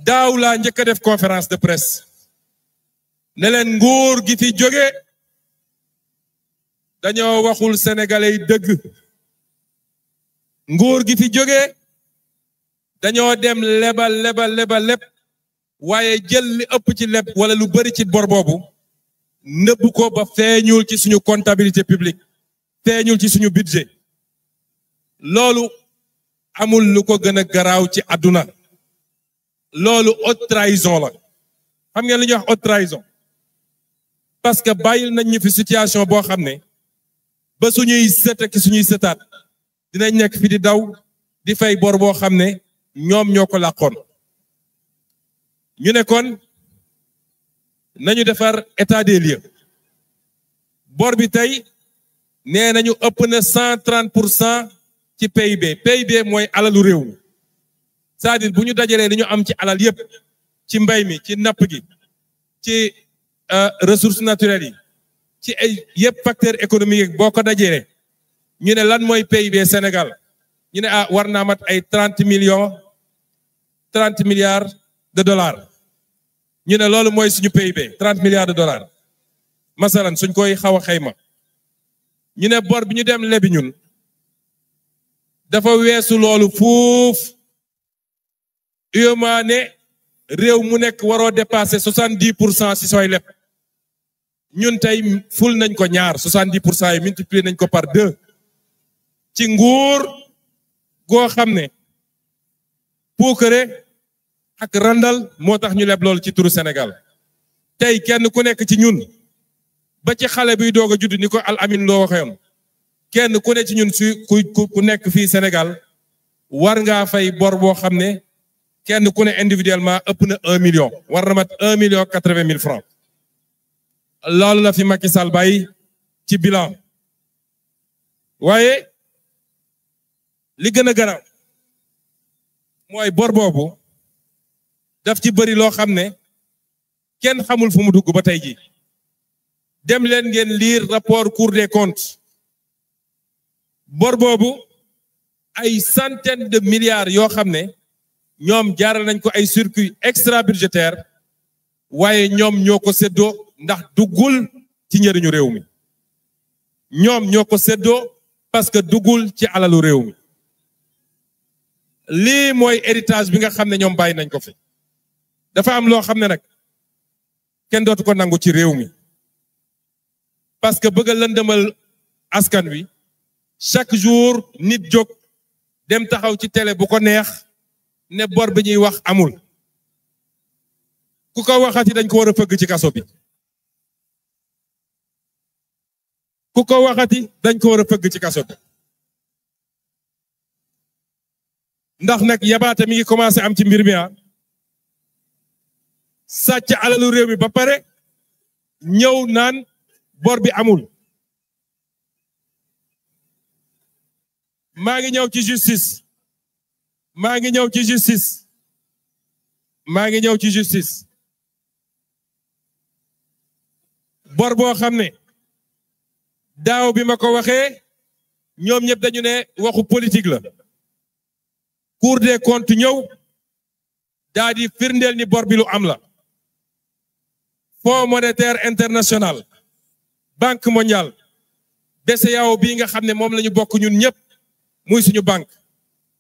daaw laa njëkk a def conférence de presse ne leen nguur gi fi jóge dañoo waxul sénégalais yi dëgg nguur gi fi jóge dañoo dem lebal waaye jël li ëpp ci leb wala lu bari ci bor boobu nëbb ko ba feeñul ci suñu comptabilité publique feeñul ci suñu budget loolu amul lu ko gën a garaaw ci àdduna loolu haute trahison la xam ngeen li ñuy wax haute trahison parce que bàyyil nañ ñu fi situation boo xam ne ba suñuy sët ak suñuy sëtaat dinañ nekk fi di daw di fay bor boo xam ne ñoom ñoo ko làqoon ñu ne kon nañu defar état des lieux bor bi tey nee nañu ëpp na 130% ci PIB mooy alalu réew mi c'est-à-dire bu ñu dajalee li ñu am ci alal yépp ci mbay mi ci napp gi ci ressources naturelles yi ci ay yépp facteur économique boo ko dajalee ñu ne lan mooy PIB Sénégal ñu ne war naa mat ay 30 milliards de dollars ñu ne loolu mooy suñu PIB 30 milliards de dollars masalan suñ koy xaw a xayma ñu ne bor bi ñu dem lebi ñun dafa weesu loolu fuuf UEMOA ne réew mu nekk waroo dépasser 70% si sooy leb ñun tey ful nañ ko ñaar 70% yi multiplier nañ ko par 2 ci nguur goo xam ne puukare ak randal moo tax ñu leb loolu ci turu Sénégal tey kenn ku nekk ci ñun ba ci xale biy doog a judd ni ko Al Amin loo waxewoon kenn ku ne ci ñun ku nekk fii Sénégal war ngaa fay bor boo xam ne kenn ku ne individuellement ëpp na 1 million war na mat 1,80 million francs loolu la fi Macky Sall bàyyi ci bilan waaye li gën a garaaw mooy bor boobu daf ci bëri loo xam ne kenn xamul fu mu dugg ba tey ji dem leen ngeen lire rapport Cour des comptes bor boobu ay centaines de milliards yoo xam ne ñoom jaaral nañ ko ay circuit extra budgétaire waaye ñoom ñoo ko séddoo ndax duggul ci njëriñu réew mi ñoom ñoo ko séddoo parce que duggul ci alalu réew mi lii mooy héritage bi nga xam ne ñoom bàyyi nañ ko fi dafa am loo xam ne nag kenn dootu ko nangu ci réew mi parce que bëgg a lëndëmal askan wi chaque jour nit jóg dem taxaw ci télé bu ko neex ne bor bi ñuy wax amul ku ko waxati dañ ko war a fëgg ci kaso bi ku ko waxati dañ ko war a fëgg ci kaso bi ndax nag yabaate mi ngi commencé am ci mbir mi sàcc alalu réew mi ba pare ñëw naan bor bi amul maa ngi ñëw ci justice maa ngi ñëw ci justice maa ngi ñëw ci justice bor boo xam ne daaw bi ma ko waxee ñoom ñëpp dañu ne waxu politique la Cour des comptes ñëw daa di firndeel ni bor bi lu am la Fonds monétaire international Banque mondiale BCEAO bii nga xam ne moom la ñu bokk ñun ñëpp muy suñu banque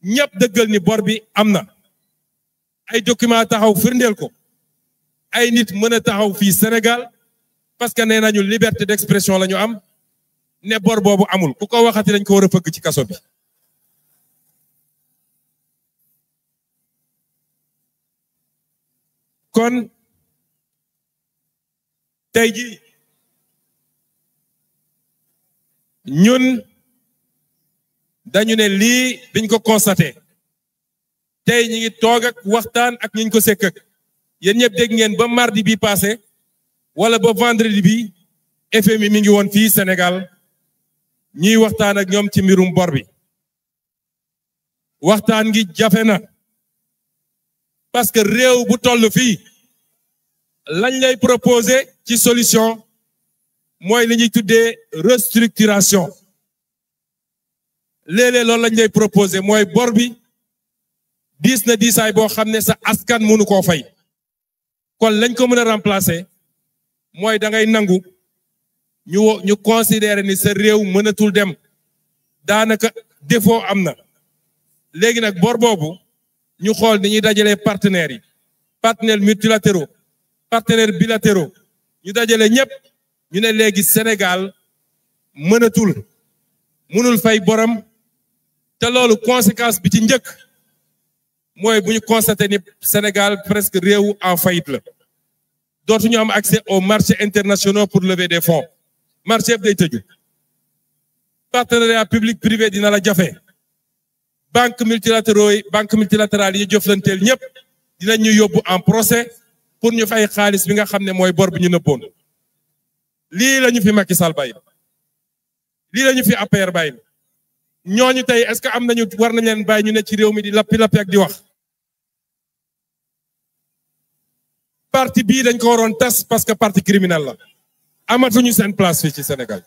ñëpp dëggal ni bor bi am na ay document taxaw firndeel ko ay nit mën a taxaw fii Sénégal parce que nee nañu liberté d'expression la ñu am ne bor boobu amul ku ko waxati dañ ko war a fëgg ci kaso bi kon tey ji ñun dañu ne lii biñ ko constaté tey ñi ngi toog ak waxtaan ak ñiñ ko sekk ak yéen ñëpp dégg ngeen ba mardi bi passé wala ba vendredi bi FMI mi ngi woon fii Sénégal ñuy waxtaan ak ñoom ci mbirum bor bi waxtaan gi jafe na parce que réew bu toll fii lañ lay proposer ci solution mooy li ñuy tuddee restructuration léeg-léeg loolu lañ lay proposer mooy bor bi diis na diisaay boo xam ne sa askan mënu koo fay kon lañ ko mën a remplacer mooy da ngay nangu ñu considérer ni sa réew mënatul dem daanaka défaut am na léegi nag bor boobu ñu xool ni ñuy dajalee partenaires yi partenaires multilatéraux partenaires bilatéraux ñu dajale ñëpp ñu ne léegi Sénégal mënul fay borom te loolu conséquence bi ci njëkk mooy bu ñu constaté ni Sénégal presque réew en faillite la dootuñu am accès aux marchés internationaux pour lever des fonds marché yëpp day tëju partenariat public privé dina la jafe banque multilatérale yi ñu jëflanteel ñëpp dinañ ñu yóbbu en procès pour ñu fay xaalis bi nga xam ne mooy bor bi ñu nëbboon lii la ñu fi Macky Sall bàyyi lii la ñu fi APR bàyyi ñooñu tey est-ce que am nañu war nañ leen bàyyi ñu ne ci réew mi di lappi ak di wax parti bii dañ ko waroon tas parce que parti criminel la amatuñu seen place fii ci Sénégal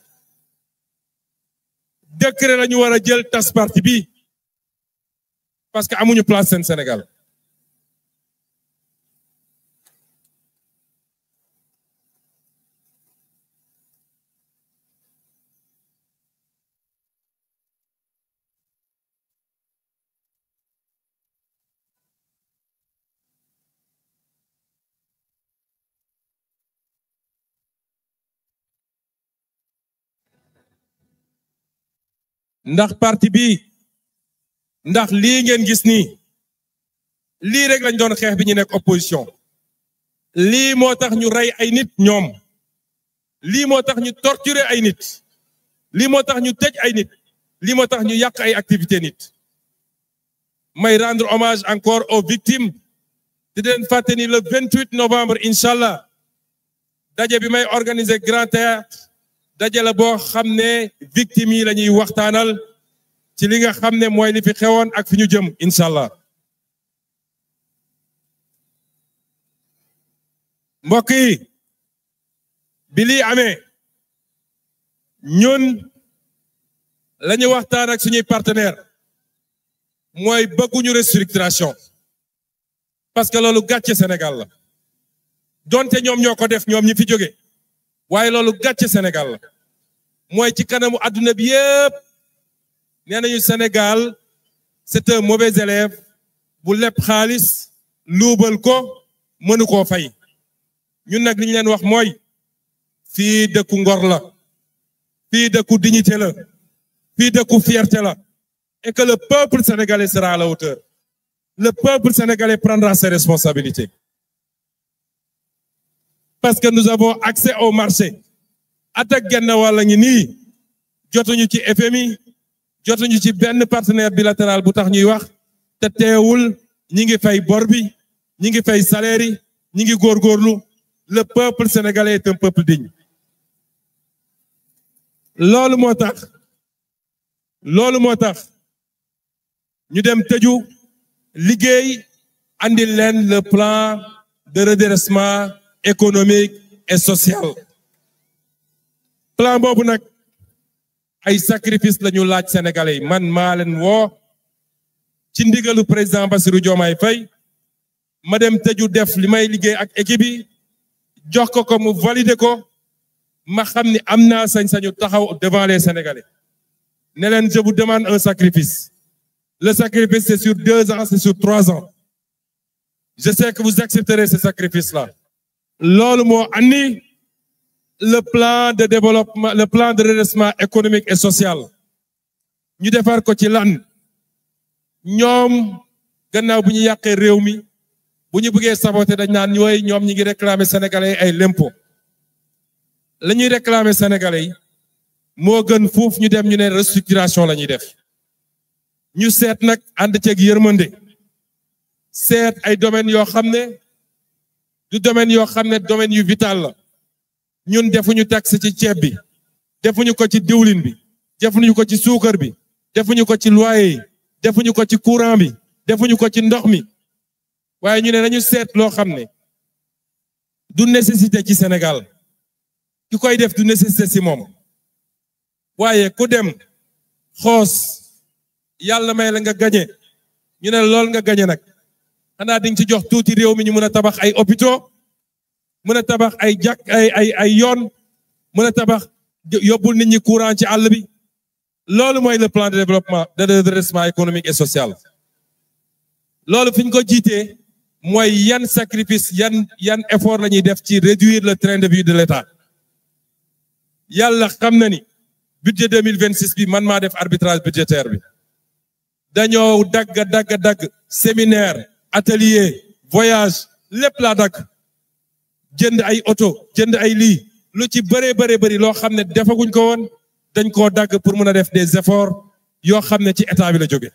décret la ñu war a jël tas parti bii parce que amuñu place seen Sénégal ndax parti bi ndax lii ngeen gis nii lii rek lañ doon xeex bi ñu nekk opposition lii moo tax ñu rey ay nit ñoom lii moo tax ñu torturer ay nit lii moo tax ñu tëj ay nit lii moo tax ñu yàq ay activité nit may rendre hommage encore aux victimes di leen fàtte ni le 28 novembre inchallah daje bi may organiser Grand Théâtre daje la boo xam ne victimes yi la ñuy waxtaanal ci li nga xam ne mooy li fi xewoon ak fi ñu jëm inchallah mbokk yi bi lii amee ñun la ñu waxtaan ak suñuy partenaire mooy bëgguñu restructuration parce que loolu gàcce Sénégal la donte ñoom ñoo ko def ñoom ñi fi jóge waaye loolu gàcce Sénégal la mooy ci kanamu àdduna bi yépp nee nañu Sénégal c'est un mauvais élève bu lepp xaalis luubal ko mënu koo fay ñun nag li ñu leen wax mooy fii dëkku ngor la fii dëkku dignité la fii dëkku fierté la et que le peuple sénégalais sera à la hauteur le peuple sénégalais prendra ses responsabilités parce que nous avons accès au marché attaque genn wàlla ngi nii jotuñu ci FMI jotuñu ci benn partenaire bilatéral bu tax ñuy wax te teewul ñi ngi fay bor bi ñi ngi fay salaire yi ñi ngi góorgóorlu le peuple sénégalais est un peuple digne loolu moo tax ñu dem tëju liggéey andil leen le plan de redressement économique et social plan boobu nag ay sacrifice la ñu laaj sénégalais yi man maa leen woo ci ndigalu président Bassirou Diomaye Faye ma dem tëju def li may liggéey ak équipe yi jox ko mu valider ko ma xam ni am naa sañ-sañu taxaw devant les sénégalais ne leen je vous demande un sacrifice le sacrifice c'est sur 2 ans c'est sur 3 ans je sais que vous accepterez ce sacrifice là loolu moo andi le plan de développement le plan de redressement économique et social ñu defar ko ci lan ñoom gannaaw bu ñu yàqee réew mi bu ñu bëggee saboter dañ naan ñooy ñoom ñi ngi réclamer sénégalais ay l'impôt la ñuy réclamer sénégalais yi moo gën fuuf ñu dem ñu ne restructuration la ñuy def ñu seet nag ànd ceeg yërmande seet ay domaines yoo xam ne du domaine yoo xam ne domaine yu vital la ñun defuñu taxe ci ceeb bi defuñu ko ci diwlin bi defuñu ko ci suukar bi defuñu ko ci loyer yi defuñu ko ci courant bi defuñu ko ci ndox mi waaye ñu ne nañu seet loo xam ne du nécessité ci Sénégal ki koy def du nécessité ci moom waaye ku dem xoos yàlla may la nga gañe ñu ne lool nga gagné nag xanaa di nga ci jox tuuti réew mi ñu mën a tabax ay hôpitaux mën a tabax ay jàkk ay yoon mën a tabax yóbbul nit ñi courant ci àll bi loolu mooy le plan de développement de redressement économique et social loolu fi ñu ko jiitee mooy yan sacrifice yan effort la ñuy def ci réduire le train de vie de l'État yàlla xam na ni budget 2026 bi man maa def arbitrage budgétaire bi dañoo dagg séminaire atelier voyage lépp laa dagg jënd ay oto jënd ay lii lu ci bëri loo xam ne defaguñ ko woon dañ koo dagg pour mën a def des efforts yoo xam ne ci état bi la jóge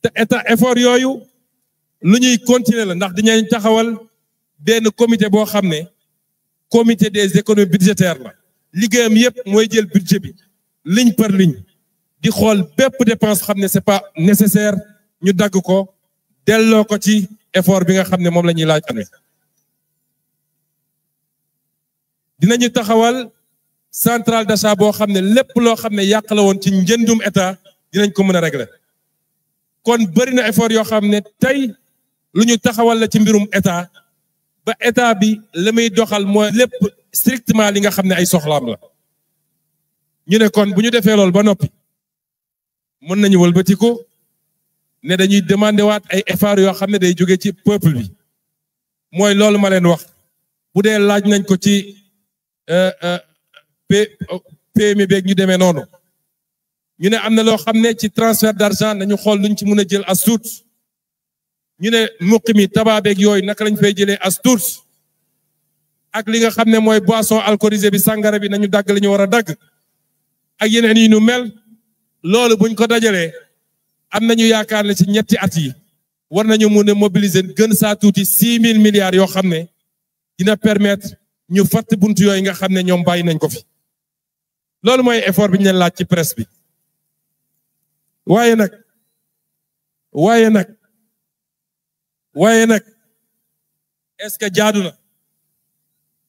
te état effort yooyu lu ñuy continuer la ndax dinañ taxawal benn comité boo xam ne comité des économies budgétaires la liggéeyam yépp mooy jël budget bi ligne par ligne di xool bépp dépense xam ne c'est pas nécessaire ñu dagg ko delloo ko ci effort bi nga xam ne moom la ñuy laaj amee dinañu taxawal centrale d'achat boo xam ne lépp loo xam ne yàq la woon ci njëndum état dinañ ko mën a régler kon bëri na effort yoo xam ne tey lu ñu taxawal la ci mbirum état ba état bi la muy doxal mooy lépp strictement li nga xam ne ay soxlaam la ñu ne kon bu ñu defee loolu ba noppi mën nañu wëlbatiku ne dañuy demander waat ay effort yoo xam ne day jóge ci peuple bi mooy loolu ma leen wax bu dee laaj nañ ko ci PMI beeg ñu demee noonu ñu ne am na loo xam ne ci transfert d'argent nañu xool luñ ci mën a jël as tuut ñu ne muqi mi tabac beeg yooyu naka lañ fay jëlee as tuut ak li nga xam ne mooy boisson alcoolisée bi sàngara bi nañu dagg li ñu war a dagg ak yeneen yi ñu mel loolu buñ ko dajalee am nañu yaakaar ne ci ñetti at yi war nañu mun a mobiliser gën saa tuuti 6 000 milliards yoo xam ne dina permettre ñu fatt buntu yooyu nga xam ne ñoom bàyyi nañ ko fi loolu mooy effort bi ñu leen laaj ci presse bi waaye nag est-ce que jaadu na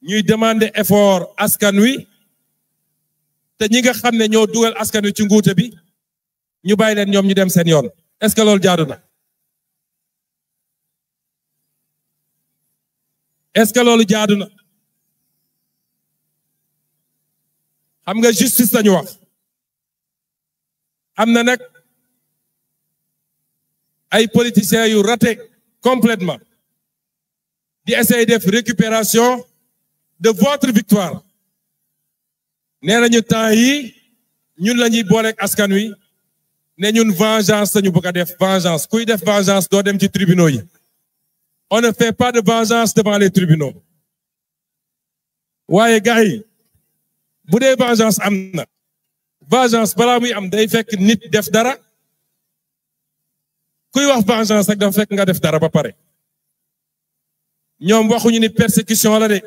ñuy demander effort askan wi te ñi nga xam ne ñoo dugal askan wi ci nguute bi ñu bàyyi leen ñoom ñu dem seen yoon est-ce que loolu jaadu na est-ce que loolu jaadu na xam nga justice lañu wax am na nag ay politiciens yu raté complètement di essayer def récupération de votre victoire nee nañu temps yi ñun la ñuy booleeg askan wi ne ñun vengeance lañu bëgg a def vengeance kuy def vengeance doo dem ci tribunaux yi on ne fait pas de vengeance devant les tribunaux waaye gars yi bu dee vengeance am na vengeance balaa muy am day fekk nit def dara kuy wax vengeance rek dafa fekk nga def dara ba pare ñoom waxuñu ni persécution la de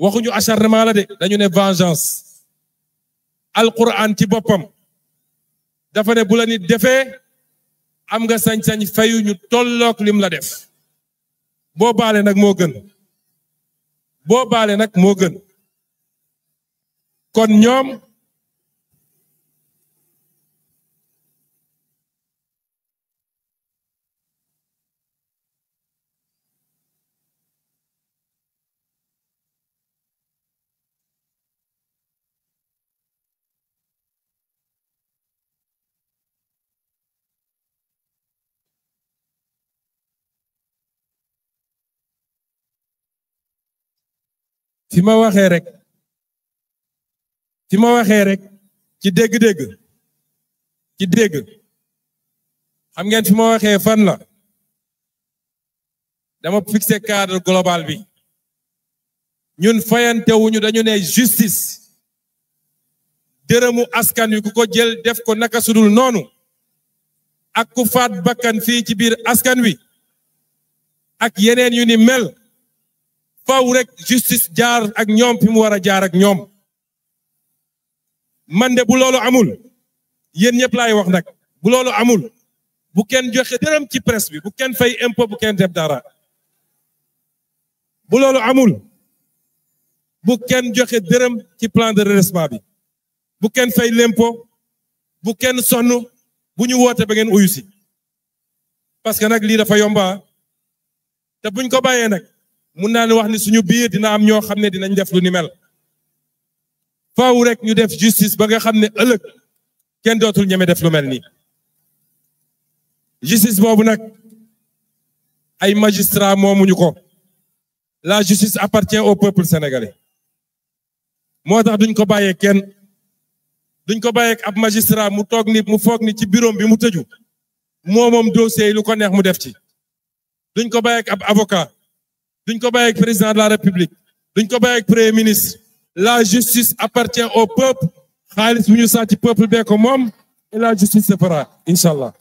waxuñu acharnement la de dañu ne vengeance alquran ci boppam dafa ne bu la nit defee am nga sañ-sañ fayu ñu tollook lim la def boo baale nag moo gën kon ñoom fi ma waxee rek ci dégg xam ngeen fi ma waxee fan la dama fixé cadre global bi ñun fayantewuñu dañu ne justice dërëmu askan wi ku ko jël def ko naka sudul noonu ak ku faat bakkan fii ci biir askan wi ak yeneen yu ni mel faw rek justice jaar ak ñoom fi mu war a jaar ak ñoom man de bu loolu amul yéen ñëpp laay wax nag bu loolu amul bu kenn joxe dërëm ci presse bi bu kenn fay impôt bu kenn def dara bu loolu amul bu kenn joxe dërëm ci plan de redressement bi bu kenn fay l'impôt bu kenn sonn bu ñu woote ba ngeen uyu si parce que nag lii dafa yomba te buñ ko bàyyee nag mun naa ne wax ni suñu biir dina am ñoo xam ne dinañ def lu ni mel faaw rek ñu def justice ba nga xam ne ëllëg kenn dootul ñeme def lu mel nii justice boobu nag ay magistrat moomuñu ko la justice appartient au peuple sénégalais moo tax duñ ko bàyyee kenn duñ ko bàyyee ab magistrat mu toog ni mu foog ni ci bureau bi mu tëju moom dossier yi lu ko neex mu def ci duñ ko bàyyee ab avocat duñ ko bàyyee président de la république duñ ko bàyyee premier ministre la justice appartient au peuple xaalis bu ñu sàcc peuple bee ko moom et la justice se fera incha allah